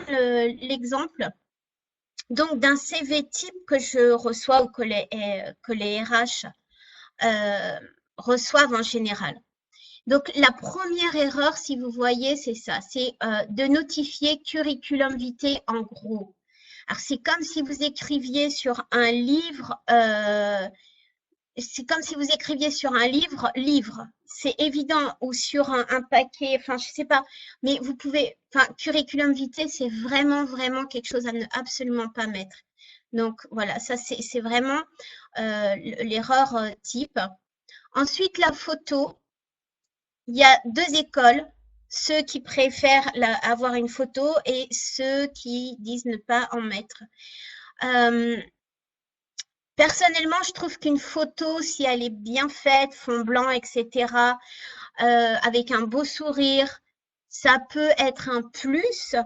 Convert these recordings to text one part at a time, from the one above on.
l'exemple donc d'un CV type que je reçois ou que les RH reçoivent en général. Donc, la première erreur, si vous voyez, c'est ça, c'est de notifier curriculum vitae en gros. Alors, c'est comme si vous écriviez sur un livre, livre, c'est évident, ou sur un paquet, enfin, je sais pas, mais vous pouvez, enfin, curriculum vitae, c'est vraiment, vraiment quelque chose à ne absolument pas mettre. Donc, voilà, ça, c'est vraiment l'erreur type. Ensuite, la photo. Il y a deux écoles, ceux qui préfèrent avoir une photo et ceux qui disent ne pas en mettre. Personnellement, je trouve qu'une photo, si elle est bien faite, fond blanc, etc., avec un beau sourire, ça peut être un plus,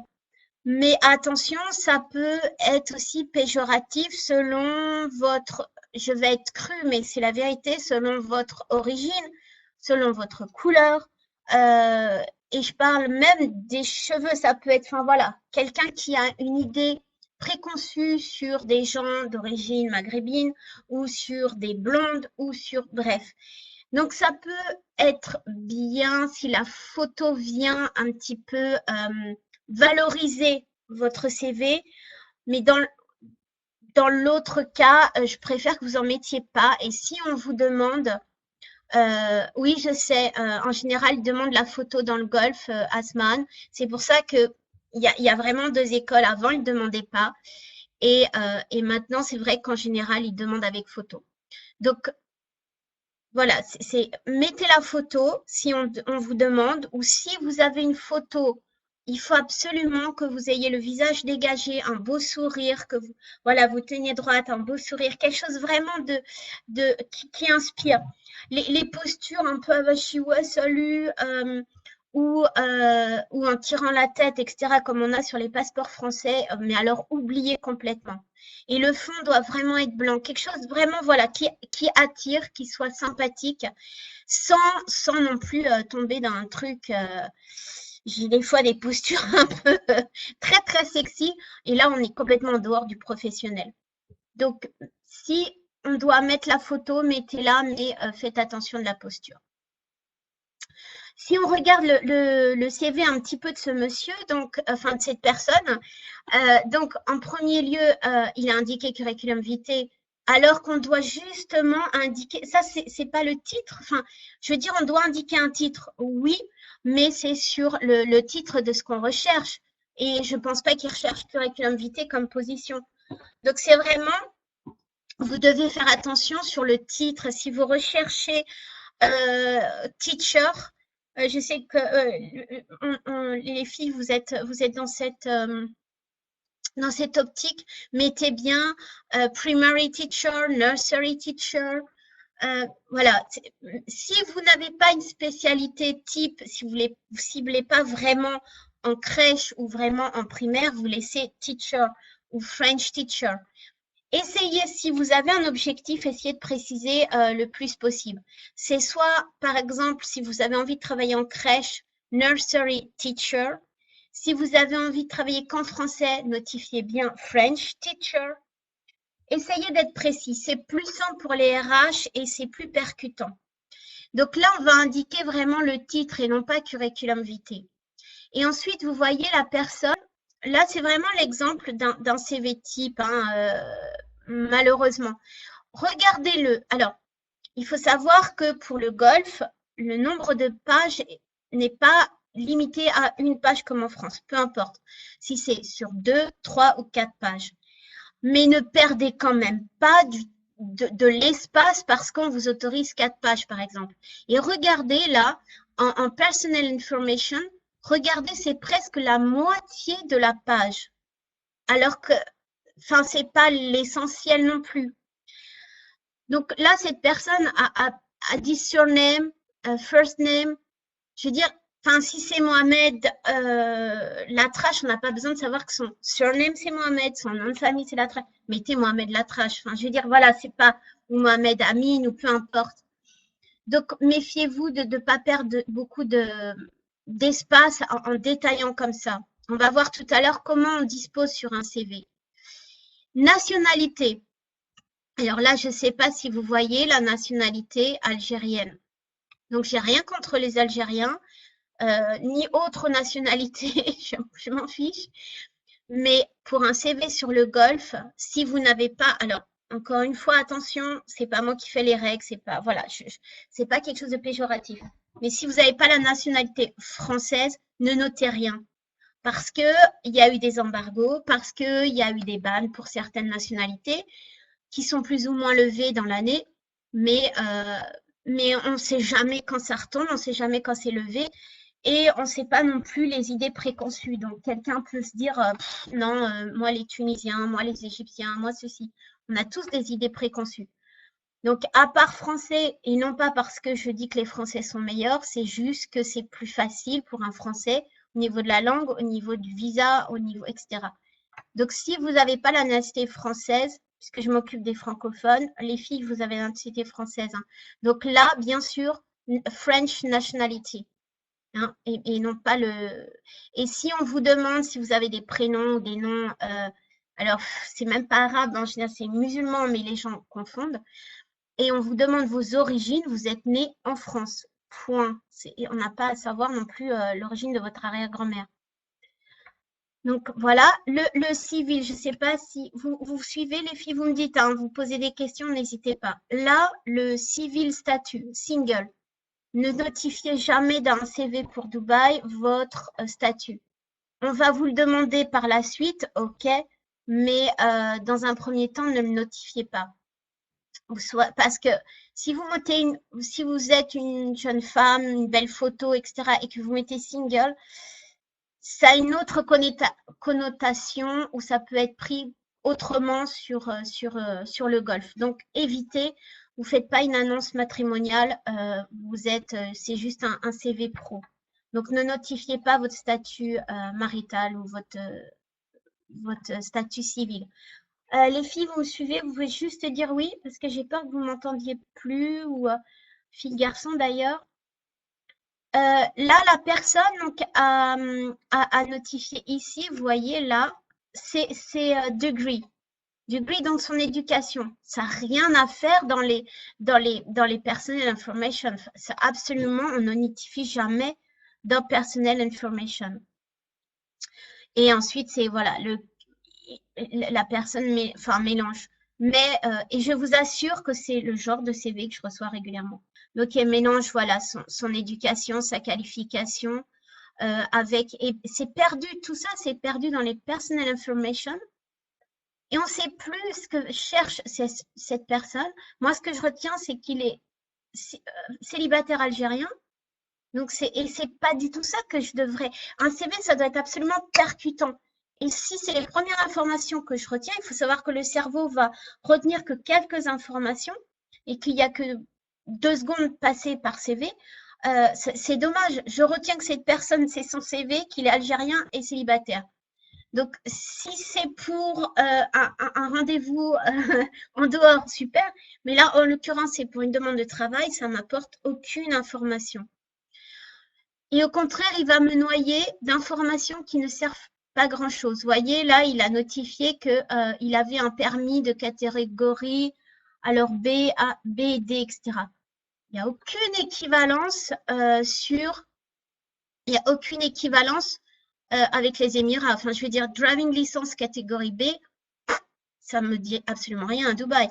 mais attention, ça peut être aussi péjoratif selon votre, je vais être crue, mais c'est la vérité, selon votre origine, selon votre couleur. Et je parle même des cheveux, ça peut être, enfin voilà, quelqu'un qui a une idée préconçue sur des gens d'origine maghrébine ou sur des blondes ou sur, bref. Donc ça peut être bien si la photo vient un petit peu valoriser votre CV, mais dans l'autre cas, je préfère que vous en mettiez pas. Et si on vous demande, oui, je sais, en général, ils demandent la photo dans le golf, Asman. C'est pour ça que il y a vraiment deux écoles. Avant, ils ne demandaient pas. Et maintenant, c'est vrai qu'en général, ils demandent avec photo. Donc, voilà, mettez la photo si on vous demande, ou si vous avez une photo, il faut absolument que vous ayez le visage dégagé, un beau sourire, que vous, voilà, vous teniez droite, un beau sourire, quelque chose vraiment qui inspire. Les postures un peu avachi, ouais, salut, ou en tirant la tête, etc., comme on a sur les passeports français, mais alors oubliez complètement. Et le fond doit vraiment être blanc, quelque chose vraiment, voilà, qui attire, qui soit sympathique, sans non plus tomber dans un truc. J'ai des fois des postures un peu très très sexy, et là on est complètement en dehors du professionnel. Donc si on doit mettre la photo, mettez-la, mais faites attention de la posture. Si on regarde le CV un petit peu de ce monsieur, donc, enfin de cette personne, donc en premier lieu, il a indiqué curriculum vitae, alors qu'on doit justement indiquer, ça c'est pas le titre, enfin, je veux dire, on doit indiquer un titre, oui, mais c'est sur le titre de ce qu'on recherche. Et je pense pas qu'il recherche curriculum vitae comme position. Donc c'est vraiment, vous devez faire attention sur le titre. Si vous recherchez teacher. Je sais que les filles, vous êtes dans cette optique. Mettez bien primary teacher, nursery teacher. Voilà. Si vous n'avez pas une spécialité type, si vous ne ciblez pas vraiment en crèche ou vraiment en primaire, vous laissez teacher ou French teacher. Essayez, si vous avez un objectif, essayez de préciser le plus possible. C'est soit, par exemple, si vous avez envie de travailler en crèche, nursery teacher. Si vous avez envie de travailler qu'en français, notifiez bien French teacher. Essayez d'être précis. C'est plus simple pour les RH et c'est plus percutant. Donc là, on va indiquer vraiment le titre et non pas curriculum vitae. Et ensuite, vous voyez la personne. Là, c'est vraiment l'exemple d'un CV type, hein, malheureusement. Regardez-le. Alors, il faut savoir que pour le golf, le nombre de pages n'est pas limité à une page comme en France, peu importe si c'est sur 2, 3 ou 4 pages. Mais ne perdez quand même pas de l'espace parce qu'on vous autorise 4 pages, par exemple. Et regardez là, en personal information, regardez, c'est presque la moitié de la page. Alors que, enfin, c'est pas l'essentiel non plus. Donc là, cette personne a dit surname, first name. Je veux dire, enfin, si c'est Mohamed Latrache, on n'a pas besoin de savoir que son surname c'est Mohamed, son nom de famille c'est Latrache. Mettez Mohamed Latrache. Enfin, je veux dire, voilà, c'est pas ou Mohamed Amin ou peu importe. Donc, méfiez-vous de ne pas perdre beaucoup d'espace en détaillant comme ça. On va voir tout à l'heure comment on dispose sur un CV. Nationalité. Alors là, je ne sais pas si vous voyez la nationalité algérienne. Donc, j'ai rien contre les Algériens, ni autre nationalité, je m'en fiche. Mais pour un CV sur le Golfe, si vous n'avez pas, alors encore une fois, attention, c'est pas moi qui fais les règles, c'est pas, voilà, c'est pas quelque chose de péjoratif. Mais si vous n'avez pas la nationalité française, ne notez rien. Parce que il y a eu des embargos, parce que il y a eu des bans pour certaines nationalités qui sont plus ou moins levées dans l'année, mais on ne sait jamais quand ça retombe, on ne sait jamais quand c'est levé. Et on ne sait pas non plus les idées préconçues. Donc, quelqu'un peut se dire, non, moi les Tunisiens, moi les Égyptiens, moi ceci. On a tous des idées préconçues. Donc, à part français, et non pas parce que je dis que les Français sont meilleurs, c'est juste que c'est plus facile pour un Français au niveau de la langue, au niveau du visa, au niveau, etc. Donc, si vous n'avez pas la nationalité française, puisque je m'occupe des francophones, les filles, vous avez la nationalité française. Hein. Donc là, bien sûr, French nationality. Hein, et non pas le. Et si on vous demande si vous avez des prénoms ou des noms, alors c'est même pas arabe, en général c'est musulman, mais les gens confondent. Et on vous demande vos origines, vous êtes né en France. Point. On n'a pas à savoir non plus l'origine de votre arrière-grand-mère. Donc voilà, le civil, je ne sais pas si vous suivez les filles, vous me dites, hein, vous posez des questions, n'hésitez pas. Là, le civil statut, single. Ne notifiez jamais dans un CV pour Dubaï votre statut. On va vous le demander par la suite, ok, mais dans un premier temps, ne le notifiez pas. Parce que si vous êtes une jeune femme, une belle photo, etc., et que vous mettez single, ça a une autre connotation où ça peut être pris autrement sur le golf. Donc, évitez, vous ne faites pas une annonce matrimoniale, c'est juste un CV pro. Donc, ne notifiez pas votre statut marital ou votre statut civil. Les filles, vous me suivez, vous pouvez juste dire oui, parce que j'ai peur que vous m'entendiez plus, ou filles, garçons d'ailleurs. Là, la personne donc, à notifier ici, vous voyez là, c'est degree. Degree dans son éducation. Ça n'a rien à faire dans les personal information. Ça, absolument, on ne notifie jamais dans personal information. Et ensuite, c'est voilà, la personne mélange. Mais, et je vous assure que c'est le genre de CV que je reçois régulièrement. Donc, elle mélange voilà, son éducation, sa qualification, et c'est perdu, tout ça, c'est perdu dans les personal information. Et on ne sait plus ce que cherche cette personne. Moi, ce que je retiens, c'est qu'il est célibataire algérien. Donc, et c'est pas du tout ça que je devrais. Un CV, ça doit être absolument percutant. Et si c'est les premières informations que je retiens, il faut savoir que le cerveau va retenir que quelques informations et qu'il n'y a que 2 secondes passées par CV. C'est dommage. Je retiens que cette personne, c'est son CV, qu'il est algérien et célibataire. Donc, si c'est pour un rendez-vous en dehors, super. Mais là, en l'occurrence, c'est pour une demande de travail, ça m'apporte aucune information. Et au contraire, il va me noyer d'informations qui ne servent pas grand-chose. Vous voyez, là, il a notifié qu'il avait un permis de catégorie, alors B, A, B, D, etc. Il n'y a aucune équivalence il n'y a aucune équivalence avec les Émirats. Enfin, je veux dire, driving license catégorie B, ça me dit absolument rien à Dubaï.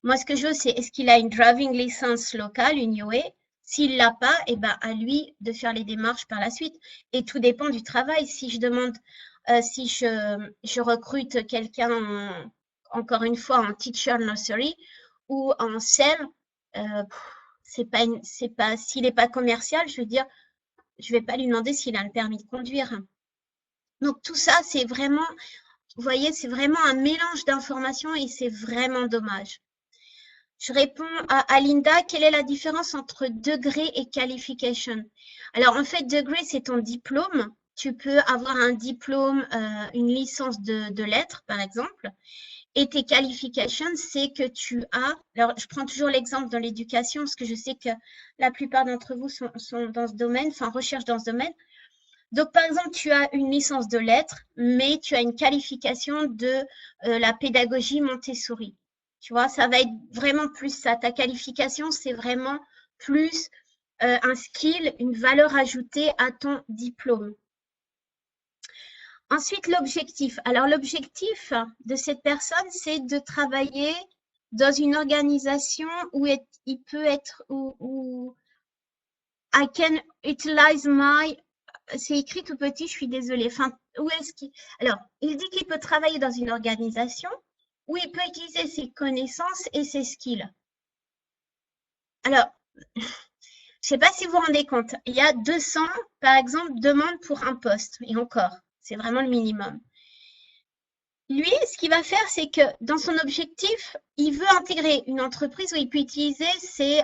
Moi, ce que je veux, c'est est-ce qu'il a une driving license locale, une UAE? S'il l'a pas, eh ben, à lui de faire les démarches par la suite. Et tout dépend du travail. Si je demande, si je recrute quelqu'un, encore une fois, en teacher nursery ou en SEM, s'il n'est pas commercial, je veux dire, je vais pas lui demander s'il a le permis de conduire. Donc tout ça, c'est vraiment, vous voyez, c'est vraiment un mélange d'informations et c'est vraiment dommage. Je réponds à Linda, quelle est la différence entre degré et qualification? Alors en fait, degré, c'est ton diplôme. Tu peux avoir un diplôme, une licence de lettres, par exemple. Et tes qualifications, c'est que tu as, alors je prends toujours l'exemple dans l'éducation, parce que je sais que la plupart d'entre vous sont dans ce domaine, enfin recherchent dans ce domaine. Donc, par exemple, tu as une licence de lettres, mais tu as une qualification de la pédagogie Montessori. Tu vois, ça va être vraiment plus ça. Ta qualification, c'est vraiment plus un skill, une valeur ajoutée à ton diplôme. Ensuite, l'objectif. Alors, l'objectif de cette personne, c'est de travailler dans une organisation où il peut être, où I can utilize my, c'est écrit tout petit, je suis désolée. Enfin, où est-ce qu'il, alors, il dit qu'il peut travailler dans une organisation où il peut utiliser ses connaissances et ses skills. Alors, je ne sais pas si vous vous rendez compte, il y a 200, par exemple, demandes pour un poste, et encore, c'est vraiment le minimum. Lui, ce qu'il va faire, c'est que dans son objectif, il veut intégrer une entreprise où il peut utiliser ses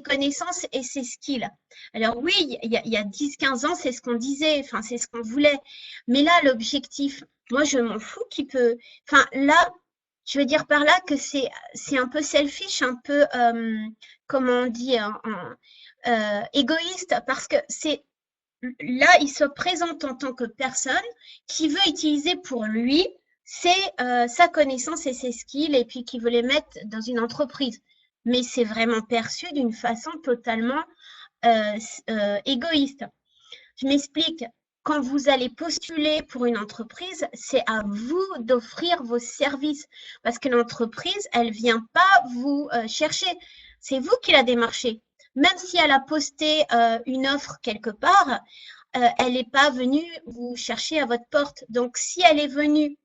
connaissances et ses skills. Alors oui, il y a 10-15 ans, c'est ce qu'on disait, enfin, c'est ce qu'on voulait. Mais là, l'objectif, moi, je m'en fous qu'il peut… Enfin, là, je veux dire par là que c'est un peu selfish, un peu, comment on dit, égoïste, parce que c'est… Là, il se présente en tant que personne qui veut utiliser pour lui sa connaissance et ses skills et puis qui veut les mettre dans une entreprise. Mais c'est vraiment perçu d'une façon totalement égoïste. Je m'explique. Quand vous allez postuler pour une entreprise, c'est à vous d'offrir vos services parce que l'entreprise, elle vient pas vous chercher. C'est vous qui la démarchez. Même si elle a posté une offre quelque part, elle n'est pas venue vous chercher à votre porte. Donc, si elle est venue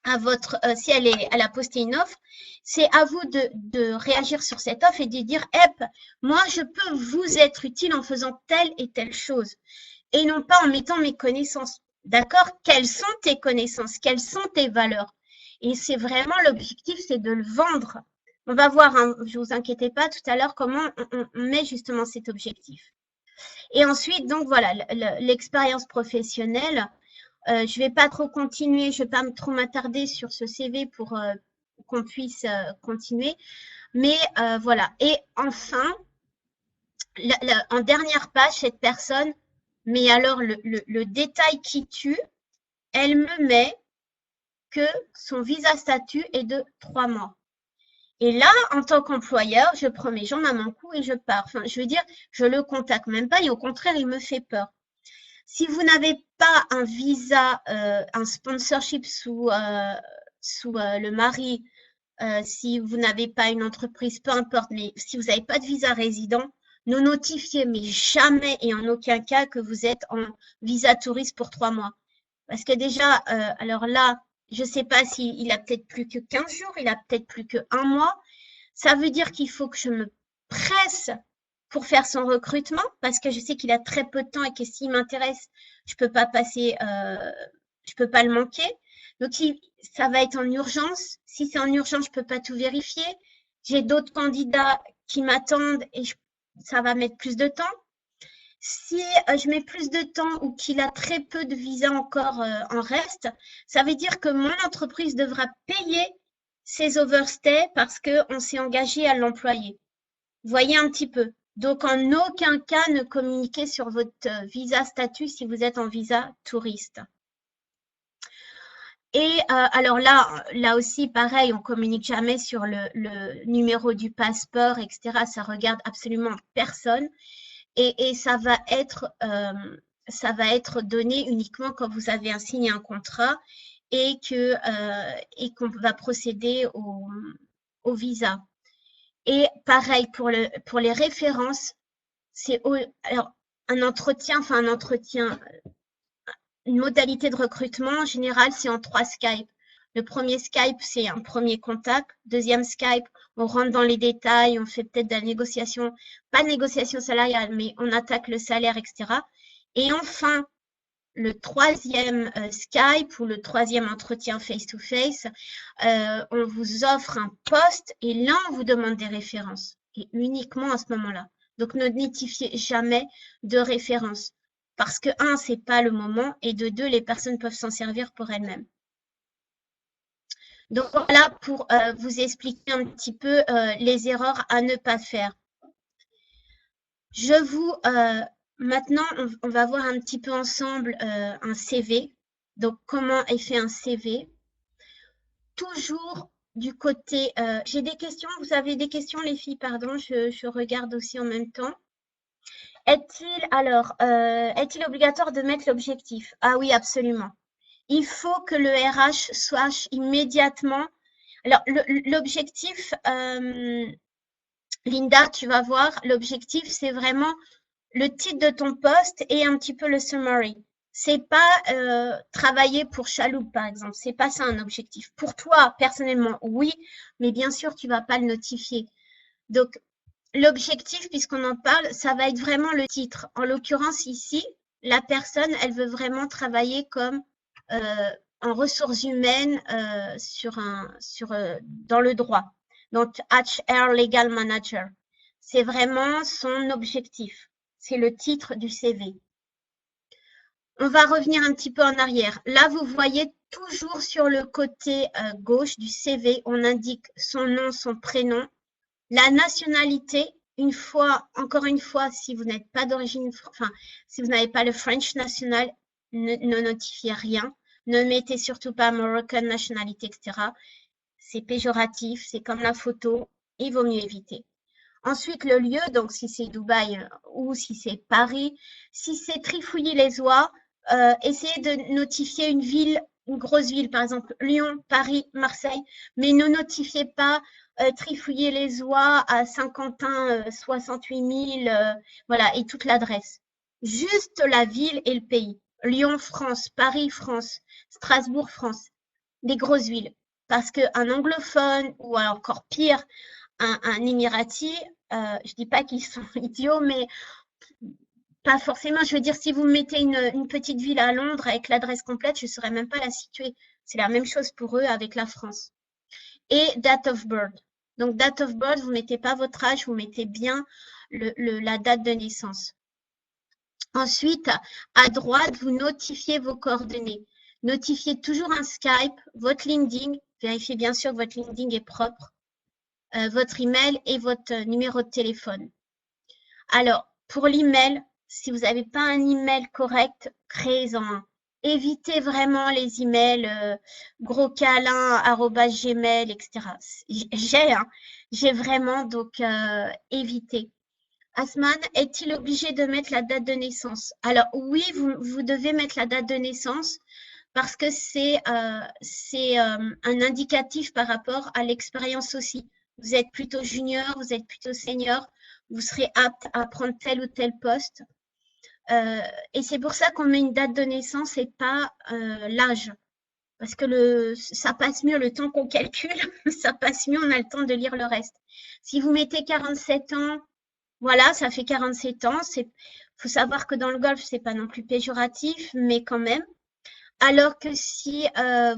à votre, si elle a posté une offre, c'est à vous de réagir sur cette offre et de dire, moi, je peux vous être utile en faisant telle et telle chose. Et non pas en mettant mes connaissances. D'accord? Quelles sont tes connaissances? Quelles sont tes valeurs? Et c'est vraiment l'objectif, c'est de le vendre. On va voir, hein, je vous inquiétez pas, tout à l'heure, comment on met justement cet objectif. Et ensuite, donc voilà, l'expérience professionnelle. Je vais pas trop continuer, je vais pas trop m'attarder sur ce CV pour qu'on puisse continuer. Mais voilà. Et enfin, en dernière page, cette personne, mais alors le détail qui tue, elle me met que son visa statut est de 3 mois. Et là, en tant qu'employeur, je prends mes jambes à mon cou et je pars. Enfin, je veux dire, je le contacte même pas et au contraire, il me fait peur. Si vous n'avez pas un visa, un sponsorship sous le mari, si vous n'avez pas une entreprise, peu importe, mais si vous n'avez pas de visa résident, ne notifiez mais jamais et en aucun cas que vous êtes en visa touriste pour 3 mois. Parce que déjà, alors là, je ne sais pas s'il a peut-être plus que 15 jours, il a peut-être plus que 1 mois. Ça veut dire qu'il faut que je me presse pour faire son recrutement parce que je sais qu'il a très peu de temps et que s'il m'intéresse, je peux pas passer, je peux pas le manquer. Donc, ça va être en urgence. Si c'est en urgence, je peux pas tout vérifier. J'ai d'autres candidats qui m'attendent et ça va mettre plus de temps. Si je mets plus de temps ou qu'il a très peu de visas encore en reste, ça veut dire que mon entreprise devra payer ses overstays parce qu'on s'est engagé à l'employer. Voyez un petit peu. Donc, en aucun cas, ne communiquez sur votre visa statut si vous êtes en visa touriste. Et alors là aussi, pareil, on communique jamais sur le numéro du passeport, etc. Ça regarde absolument personne. Et ça va être donné uniquement quand vous avez signé un contrat et qu'on va procéder au visa. Et pareil pour les références, c'est alors un entretien, une modalité de recrutement en général, c'est en 3 Skype. Le premier Skype, c'est un premier contact. Deuxième Skype, on rentre dans les détails, on fait peut-être de la négociation, pas de négociation salariale, mais on attaque le salaire, etc. Et enfin, le troisième Skype ou le troisième entretien face-to-face, on vous offre un poste et là, on vous demande des références. Et uniquement à ce moment-là. Donc, ne notifiez jamais de références. Parce que, un, c'est pas le moment, et de deux, les personnes peuvent s'en servir pour elles-mêmes. Donc, voilà pour vous expliquer un petit peu les erreurs à ne pas faire. Je vous maintenant, on va voir un petit peu ensemble un CV. Donc, comment est fait un CV? Toujours du côté… j'ai des questions. Vous avez des questions, les filles? Pardon, je regarde aussi en même temps. Est-il obligatoire de mettre l'objectif? Ah oui, absolument. Il faut que le RH sache immédiatement. Alors, l'objectif, Linda, tu vas voir, l'objectif, c'est vraiment le titre de ton poste et un petit peu le summary. C'est pas travailler pour Chaloupe, par exemple. C'est pas ça un objectif. Pour toi, personnellement, oui, mais bien sûr, tu vas pas le notifier. Donc, l'objectif, puisqu'on en parle, ça va être vraiment le titre. En l'occurrence, ici, la personne, elle veut vraiment travailler comme en ressources humaines dans le droit. Donc, HR Legal Manager. C'est vraiment son objectif. C'est le titre du CV. On va revenir un petit peu en arrière. Là, vous voyez toujours sur le côté gauche du CV, on indique son nom, son prénom, la nationalité. Encore une fois, si vous n'êtes pas d'origine, enfin, si vous n'avez pas le French national, ne notifiez rien. Ne mettez surtout pas Moroccan nationalité, etc. C'est péjoratif, c'est comme la photo, il vaut mieux éviter. Ensuite, le lieu, donc si c'est Dubaï ou si c'est Paris, si c'est Trifouilly-les-Oies, essayez de notifier une ville, une grosse ville, par exemple Lyon, Paris, Marseille, mais ne notifiez pas Trifouilly-les-Oies à Saint-Quentin, 68 000, voilà, et toute l'adresse. Juste la ville et le pays. Lyon, France, Paris, France, Strasbourg, France, des grosses villes. Parce qu'un anglophone, ou encore pire, un Émirati, je dis pas qu'ils sont idiots, mais pas forcément. Je veux dire, si vous mettez une petite ville à Londres avec l'adresse complète, je ne saurais même pas la situer. C'est la même chose pour eux avec la France. Et date of birth. Donc, date of birth, vous mettez pas votre âge, vous mettez bien la date de naissance. Ensuite, à droite, vous notifiez vos coordonnées. Notifiez toujours un Skype, votre LinkedIn. Vérifiez bien sûr que votre LinkedIn est propre. Votre email et votre numéro de téléphone. Alors, pour l'email, si vous n'avez pas un email correct, créez-en un. Évitez vraiment les emails groscalin@gmail, etc. J'ai vraiment, donc évitez. Asman, est-il obligé de mettre la date de naissance? Alors oui, vous devez mettre la date de naissance parce que c'est un indicatif par rapport à l'expérience aussi. Vous êtes plutôt junior, vous êtes plutôt senior, vous serez apte à prendre tel ou tel poste. Et c'est pour ça qu'on met une date de naissance et pas l'âge. Parce que ça passe mieux le temps qu'on calcule, ça passe mieux, on a le temps de lire le reste. Si vous mettez 47 ans, voilà, ça fait 47 ans. Il faut savoir que dans le golf, c'est pas non plus péjoratif, mais quand même. Alors que si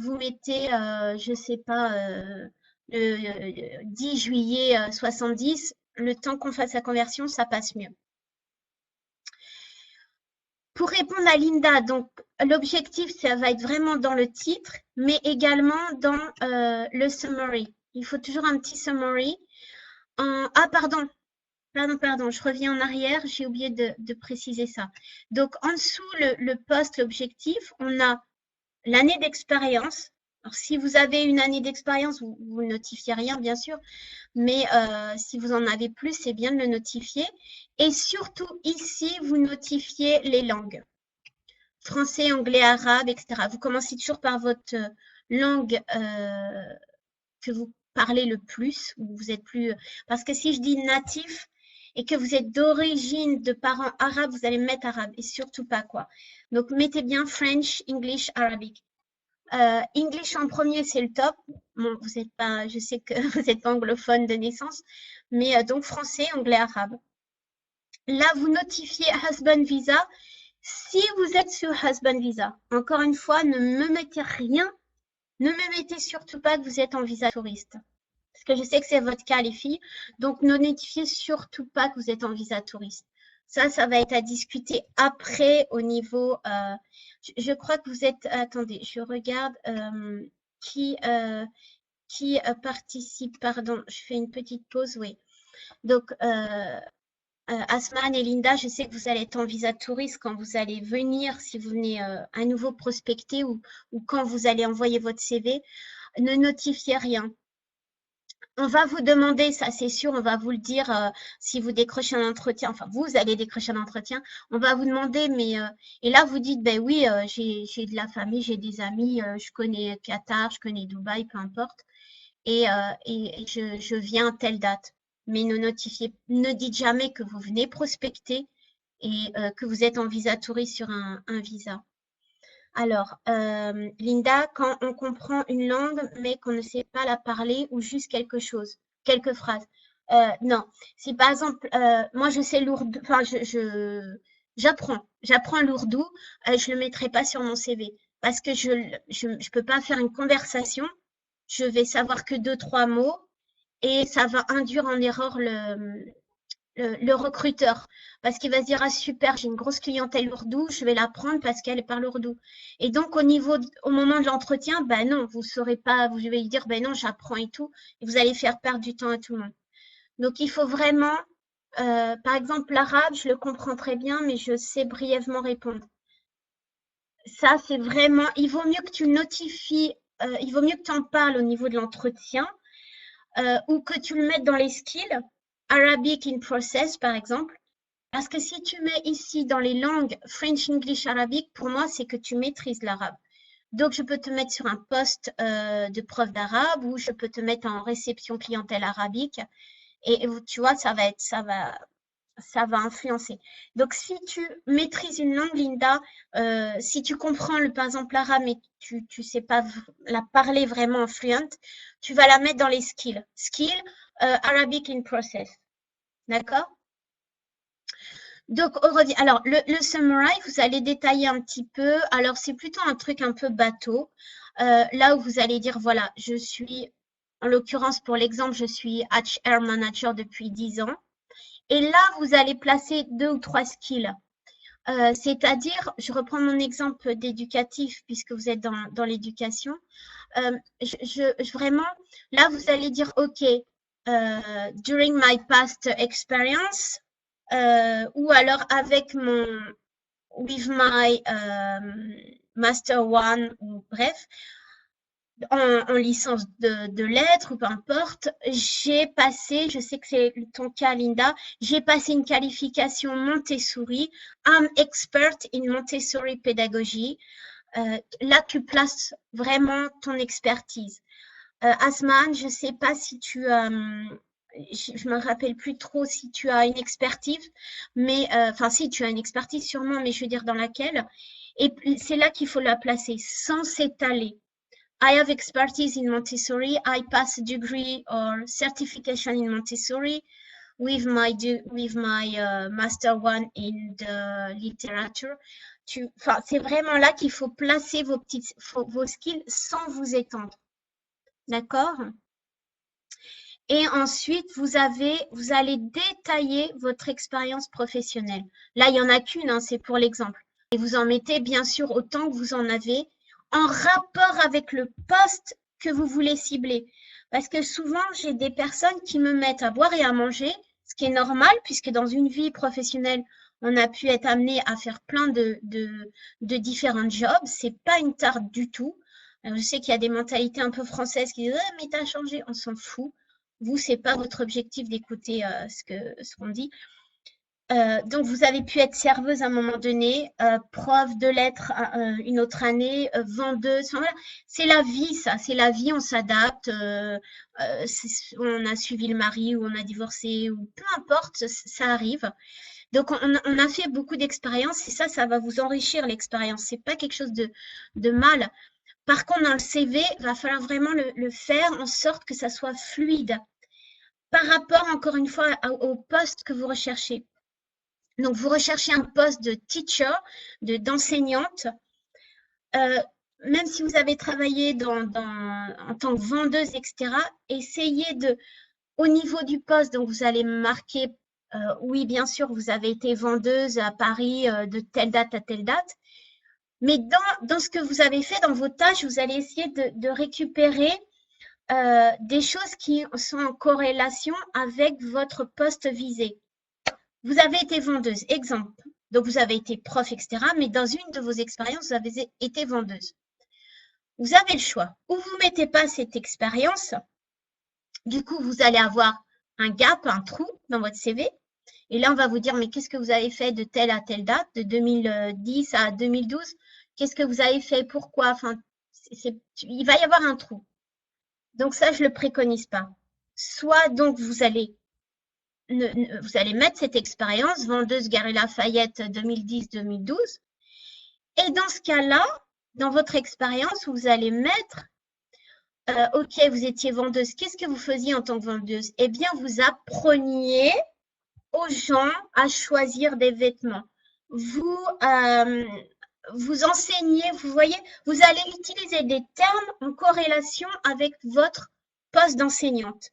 vous mettez, je sais pas, le 10 juillet 70, le temps qu'on fasse la conversion, ça passe mieux. Pour répondre à Linda, donc l'objectif, ça va être vraiment dans le titre, mais également dans le summary. Il faut toujours un petit summary. Ah, pardon, je reviens en arrière, j'ai oublié de préciser ça. Donc, en dessous, le poste, l'objectif, on a l'année d'expérience. Alors, si vous avez une année d'expérience, vous ne notifiez rien, bien sûr, mais si vous en avez plus, c'est bien de le notifier. Et surtout, ici, vous notifiez les langues. Français, anglais, arabe, etc. Vous commencez toujours par votre langue que vous parlez le plus, ou vous êtes plus… Parce que si je dis natif et que vous êtes d'origine de parents arabes, vous allez mettre arabe et surtout pas quoi. Donc, mettez bien French, English, Arabic. English en premier, c'est le top. Bon, vous êtes pas, je sais que vous n'êtes pas anglophone de naissance, mais donc français, anglais, arabe. Là, vous notifiez Husband Visa. Si vous êtes sur Husband Visa, encore une fois, ne me mettez rien. Ne me mettez surtout pas que vous êtes en visa touriste. Parce que je sais que c'est votre cas, les filles. Donc, ne notifiez surtout pas que vous êtes en visa touriste. Ça va être à discuter après au niveau… je crois que vous êtes… Attendez, je regarde qui participe. Pardon, je fais une petite pause, oui. Donc, Asman et Linda, je sais que vous allez être en visa touriste quand vous allez venir, si vous venez à nouveau prospecter ou quand vous allez envoyer votre CV. Ne notifiez rien. On va vous demander, ça c'est sûr, on va vous le dire si vous décrochez un entretien, enfin vous allez décrocher un entretien, on va vous demander, mais et là vous dites, ben oui, j'ai de la famille, j'ai des amis, je connais Qatar, je connais Dubaï, peu importe, et je viens à telle date. Mais ne dites jamais que vous venez prospecter et que vous êtes en visa touriste sur un visa. Alors, Linda, quand on comprend une langue mais qu'on ne sait pas la parler ou juste quelque chose, quelques phrases. Non, si par exemple, moi je sais l'ourdou, enfin j'apprends l'ourdou, je le mettrai pas sur mon CV parce que je peux pas faire une conversation, je vais savoir que deux, trois mots et ça va induire en erreur le recruteur parce qu'il va se dire ah super, j'ai une grosse clientèle ourdou, je vais la prendre parce qu'elle parle ourdou. Et donc au moment de l'entretien, ben non, vous saurez pas, vous allez dire ben non, j'apprends et tout, et vous allez faire perdre du temps à tout le monde. Donc il faut vraiment, par exemple l'arabe, je le comprends très bien, mais je sais brièvement répondre. Ça c'est vraiment, il vaut mieux que tu notifies, il vaut mieux que tu en parles au niveau de l'entretien ou que tu le mettes dans les skills. Arabic in process, par exemple. Parce que si tu mets ici dans les langues French, English, Arabique, pour moi, c'est que tu maîtrises l'arabe. Donc, je peux te mettre sur un poste de prof d'arabe ou je peux te mettre en réception clientèle arabique. Et tu vois, ça va influencer. Donc, si tu maîtrises une langue, Linda, si tu comprends par exemple l'arabe mais tu sais pas la parler vraiment fluent, tu vas la mettre dans les skills. Skills, Arabic in process. D'accord? Donc, on revient. Alors, le summary, vous allez détailler un petit peu. Alors, c'est plutôt un truc un peu bateau. Là où vous allez dire, voilà, je suis, en l'occurrence, pour l'exemple, je suis HR manager depuis 10 ans. Et là, vous allez placer deux ou trois skills. C'est-à-dire, je reprends mon exemple d'éducatif puisque vous êtes dans l'éducation. Vraiment, là, vous allez dire, OK, during my past experience, ou alors avec with my master one, ou bref, en licence de lettres ou peu importe, j'ai passé, je sais que c'est ton cas Linda, j'ai passé une qualification Montessori, I'm expert in Montessori pédagogie. Là, tu places vraiment ton expertise. Asman, je ne sais pas si tu je me rappelle plus trop si tu as une expertise, mais enfin si tu as une expertise sûrement, mais je veux dire dans laquelle. Et c'est là qu'il faut la placer, sans s'étaler. I have expertise in Montessori. I pass a degree or certification in Montessori with my master one in the literature. Enfin, c'est vraiment là qu'il faut placer vos skills sans vous étendre. D'accord? Et ensuite, vous allez détailler votre expérience professionnelle. Là, il n'y en a qu'une, hein, c'est pour l'exemple. Et vous en mettez bien sûr autant que vous en avez en rapport avec le poste que vous voulez cibler. Parce que souvent, j'ai des personnes qui me mettent à boire et à manger, ce qui est normal puisque dans une vie professionnelle, on a pu être amené à faire plein de différents jobs. C'est pas une tare du tout. Alors, je sais qu'il y a des mentalités un peu françaises qui disent ah, mais t'as changé, on s'en fout. Vous, c'est pas votre objectif d'écouter ce qu'on dit. Donc, vous avez pu être serveuse à un moment donné, prof de lettres une autre année, vendeuse. Enfin, voilà. C'est la vie, ça. C'est la vie, on s'adapte. On a suivi le mari ou on a divorcé ou peu importe, ça arrive. Donc, on a fait beaucoup d'expériences et ça va vous enrichir l'expérience. C'est pas quelque chose de mal. Par contre, dans le CV, il va falloir vraiment le faire en sorte que ça soit fluide par rapport, encore une fois, au poste que vous recherchez. Donc, vous recherchez un poste de teacher, d'enseignante. Même si vous avez travaillé en tant que vendeuse, etc., essayez au niveau du poste, donc vous allez marquer, oui, bien sûr, vous avez été vendeuse à Paris de telle date à telle date. Mais dans ce que vous avez fait, dans vos tâches, vous allez essayer de récupérer des choses qui sont en corrélation avec votre poste visé. Vous avez été vendeuse, exemple. Donc, vous avez été prof, etc. Mais dans une de vos expériences, vous avez été vendeuse. Vous avez le choix. Ou vous ne mettez pas cette expérience. Du coup, vous allez avoir un gap, un trou dans votre CV. Et là, on va vous dire, mais qu'est-ce que vous avez fait de telle à telle date, de 2010 à 2012? Qu'est-ce que vous avez fait? Pourquoi? Enfin, il va y avoir un trou. Donc ça, je ne le préconise pas. Soit donc vous allez mettre cette expérience, vendeuse Galeries Lafayette 2010-2012. Et dans ce cas-là, dans votre expérience, vous allez mettre, OK, vous étiez vendeuse. Qu'est-ce que vous faisiez en tant que vendeuse? Eh bien, vous appreniez aux gens à choisir des vêtements. Vous enseignez, vous voyez, vous allez utiliser des termes en corrélation avec votre poste d'enseignante.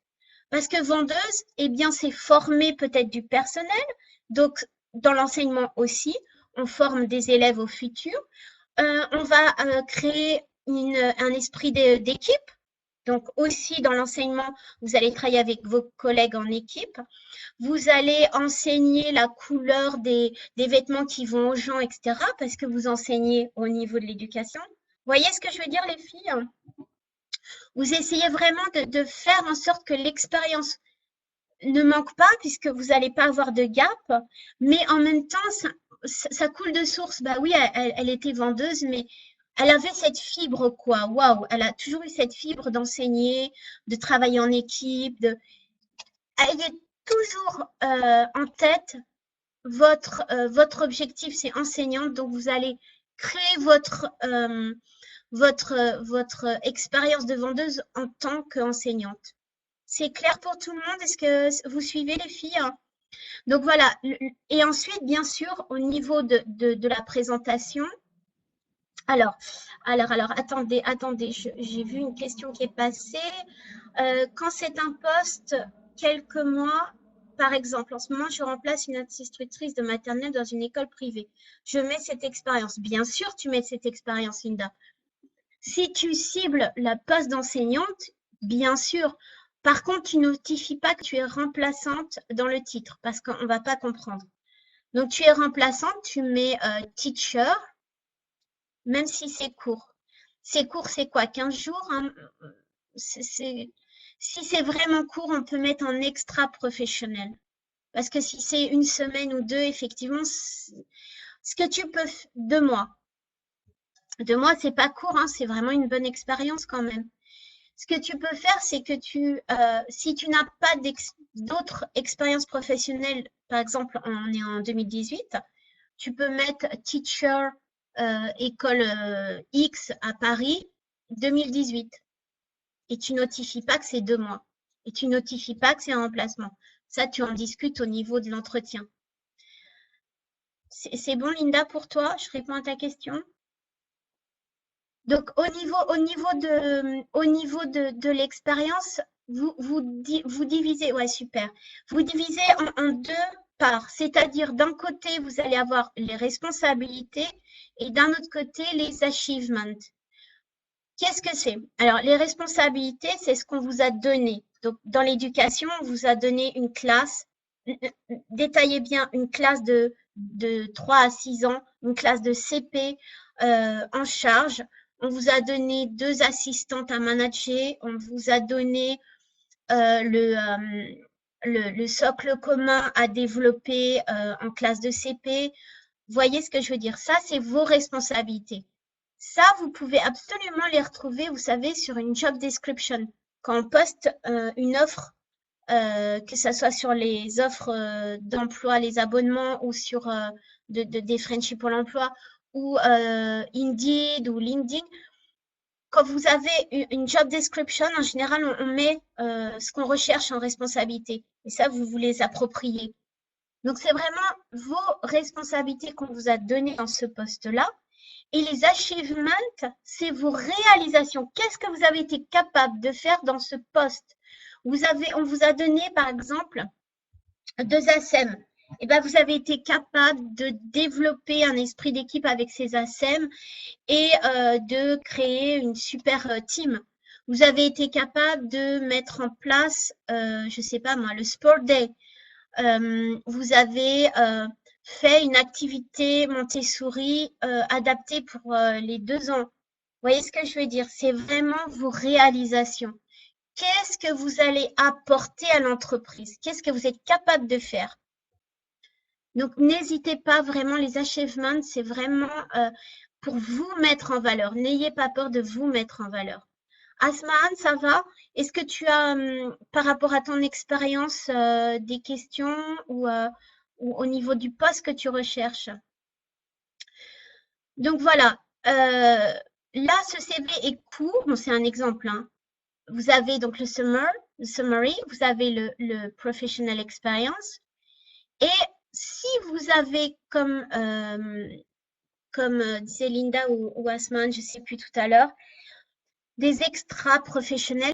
Parce que vendeuse, eh bien, c'est former peut-être du personnel. Donc, dans l'enseignement aussi, on forme des élèves au futur. On va créer un esprit d'équipe. Donc, aussi dans l'enseignement, vous allez travailler avec vos collègues en équipe. Vous allez enseigner la couleur des vêtements qui vont aux gens, etc. Parce que vous enseignez au niveau de l'éducation. Vous voyez ce que je veux dire, les filles? Vous essayez vraiment de faire en sorte que l'expérience ne manque pas, puisque vous n'allez pas avoir de gap, mais en même temps, ça coule de source. Bah oui, elle était vendeuse, mais elle avait cette fibre, quoi. Waouh, elle a toujours eu cette fibre d'enseigner, de travailler en équipe. Elle est toujours en tête. Votre objectif, c'est enseignante, donc vous allez créer votre expérience de vendeuse en tant qu'enseignante. C'est clair pour tout le monde? Est-ce que vous suivez les filles? Donc voilà. Et ensuite, bien sûr, au niveau de la présentation. Alors, attendez, j'ai vu une question qui est passée. Quand c'est un poste, quelques mois, par exemple, en ce moment, je remplace une institutrice de maternelle dans une école privée. Je mets cette expérience. Bien sûr, tu mets cette expérience, Linda. Si tu cibles la poste d'enseignante, bien sûr. Par contre, tu notifies pas que tu es remplaçante dans le titre parce qu'on ne va pas comprendre. Donc, tu es remplaçante, tu mets teacher, même si c'est court. C'est court, c'est quoi? 15 jours hein? Si c'est vraiment court, on peut mettre en extra professionnel. Parce que si c'est une semaine ou deux, effectivement, ce que tu peux... 2 mois. 2 mois, c'est pas court, hein, c'est vraiment une bonne expérience quand même. Ce que tu peux faire, c'est que si tu n'as pas d'autres expériences professionnelles, par exemple, on est en 2018, tu peux mettre teacher école X à Paris 2018 et tu notifies pas que c'est 2 mois et tu notifies pas que c'est un remplacement. Ça, tu en discutes au niveau de l'entretien. C'est bon, Linda, pour toi? Je réponds à ta question. Donc, au niveau de l'expérience, vous divisez, ouais, super. Vous divisez en deux parts, c'est-à-dire d'un côté, vous allez avoir les responsabilités et d'un autre côté, les achievements. Qu'est-ce que c'est? Alors, les responsabilités, c'est ce qu'on vous a donné. Donc, dans l'éducation, on vous a donné une classe, détaillez bien, une classe de 3 à 6 ans, une classe de CP en charge. On vous a donné 2 assistantes à manager. On vous a donné le socle commun à développer en classe de CP. Voyez ce que je veux dire? Ça, c'est vos responsabilités. Ça, vous pouvez absolument les retrouver, vous savez, sur une job description. Quand on poste une offre, que ce soit sur les offres d'emploi, les abonnements ou sur des friendships pour l'emploi ou Indeed ou LinkedIn, quand vous avez une job description, en général, on met ce qu'on recherche en responsabilité. Et ça, vous vous les appropriez. Donc, c'est vraiment vos responsabilités qu'on vous a données dans ce poste-là. Et les achievements, c'est vos réalisations. Qu'est-ce que vous avez été capable de faire dans ce poste? On vous a donné, par exemple, 2 ASEM. Et ben, vous avez été capable de développer un esprit d'équipe avec ces ASEM et de créer une super team. Vous avez été capable de mettre en place, je ne sais pas moi, le Sport Day. vous avez fait une activité Montessori adaptée pour les 2 ans. Vous voyez ce que je veux dire? C'est vraiment vos réalisations. Qu'est-ce que vous allez apporter à l'entreprise? Qu'est-ce que vous êtes capable de faire? Donc, n'hésitez pas vraiment, les achievements, c'est vraiment pour vous mettre en valeur. N'ayez pas peur de vous mettre en valeur. Asmaan, ça va? Est-ce que tu as, par rapport à ton expérience, des questions ou au niveau du poste que tu recherches? Donc voilà, là, ce CV est court. Bon, c'est un exemple, hein. Vous avez donc le summary, vous avez le professional experience. Et si vous avez, comme disait Linda ou Asman, je ne sais plus tout à l'heure, des extras professionnels,